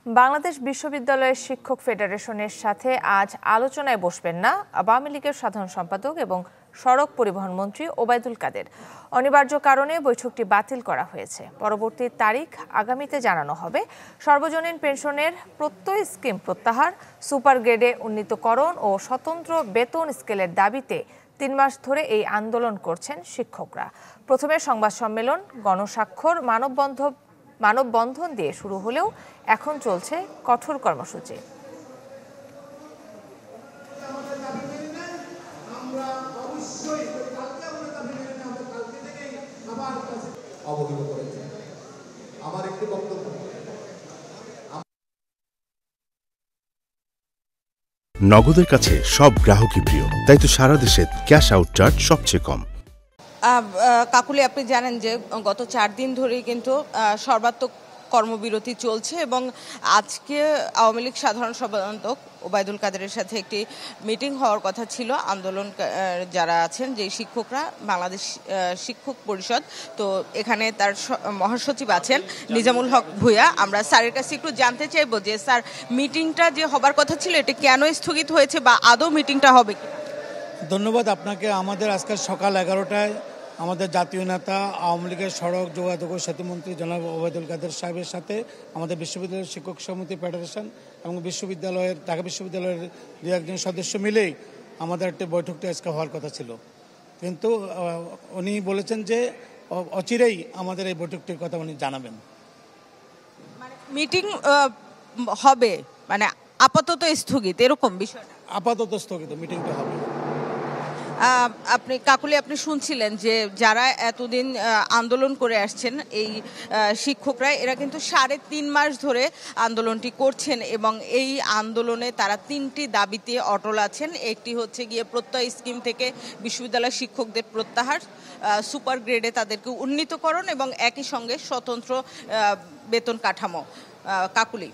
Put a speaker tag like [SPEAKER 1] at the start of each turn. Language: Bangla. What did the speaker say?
[SPEAKER 1] বাংলাদেশ বিশ্ববিদ্যালয়ের শিক্ষক ফেডারেশনের সাথে আজ আলোচনায় বসবেন না আওয়ামী লীগের সাধারণ সম্পাদক এবং সড়ক পরিবহন মন্ত্রী ওবায়দুল কাদের। অনিবার্য কারণে বৈঠকটি বাতিল করা হয়েছে। পরবর্তী তারিখ আগামীতে জানানো হবে। সর্বজনীন পেনশনের প্রত্যয় স্কিম প্রত্যাহার, সুপার গ্রেডে উন্নীতকরণ ও স্বতন্ত্র বেতন স্কেলের দাবিতে ৩ মাস ধরে এই আন্দোলন করছেন শিক্ষকরা। প্রথমে সংবাদ সম্মেলন, গণস্বাক্ষর, মানববন্ধন দিয়ে শুরু হলেও এখন চলছে কঠোর কর্মসূচি।
[SPEAKER 2] নগদের কাছে সব গ্রাহকই প্রিয়, তাই তো সারা দেশে ক্যাশ আউট চার্জ সবচেয়ে কম।
[SPEAKER 3] কাকুলি, আপনি জানেন যে গত 4 দিন ধরেই কিন্তু সর্বাত্মক কর্মবিরতি চলছে এবং আজকে আওয়ামী লীগ সাধারণ সম্পাদক ওবায়দুল কাদেরের সাথে একটি মিটিং হওয়ার কথা ছিল। আন্দোলন যারা আছেন, যে শিক্ষকরা, বাংলাদেশ শিক্ষক পরিষদ, তো এখানে তার মহাসচিব আছেন নিজামুল হক ভূঁইয়া। আমরা স্যারের কাছে একটু জানতে চাইবো যে স্যার, মিটিংটা যে হবার কথা ছিল এটা কেন স্থগিত হয়েছে বা আদৌ মিটিংটা হবে কি?
[SPEAKER 4] ধন্যবাদ আপনাকে। আমাদের আজকে সকাল 11টায় আমাদের জাতীয় নেতা আওয়ামী লীগের সড়ক যোগাযোগ ও সেতুমন্ত্রী জনাব ওবায়দুল কাদের সাহেবের সাথে আমাদের বিশ্ববিদ্যালয়ের শিক্ষক সমিতি ফেডারেশন এবং ঢাকা বিশ্ববিদ্যালয়ের 2-1 সদস্য মিলেই আমাদের একটা বৈঠকটি আজকে হওয়ার কথা ছিল, কিন্তু উনি বলেছেন যে অচিরেই আমাদের এই বৈঠকটির কথা উনি জানাবেন।
[SPEAKER 3] মানে মিটিং হবে, মানে আপাতত স্থগিত এরকম বিষয়টা?
[SPEAKER 4] আপাতত স্থগিত, মিটিংটা হবে।
[SPEAKER 3] আপনি শুনছিলেন যে যারা এতদিন আন্দোলন করে আসছেন, এই শিক্ষকরা, এরা কিন্তু 3.5 মাস ধরে আন্দোলনটি করছেন এবং এই আন্দোলনে তারা 3টি দাবিতে অটল আছেন। একটি হচ্ছে গিয়ে প্রত্যয় স্কিম থেকে বিশ্ববিদ্যালয় শিক্ষকদের প্রত্যাহার, সুপার গ্রেডে তাদেরকে উন্নীতকরণ এবং একই সঙ্গে স্বতন্ত্র বেতন কাঠামো। কাকুলি,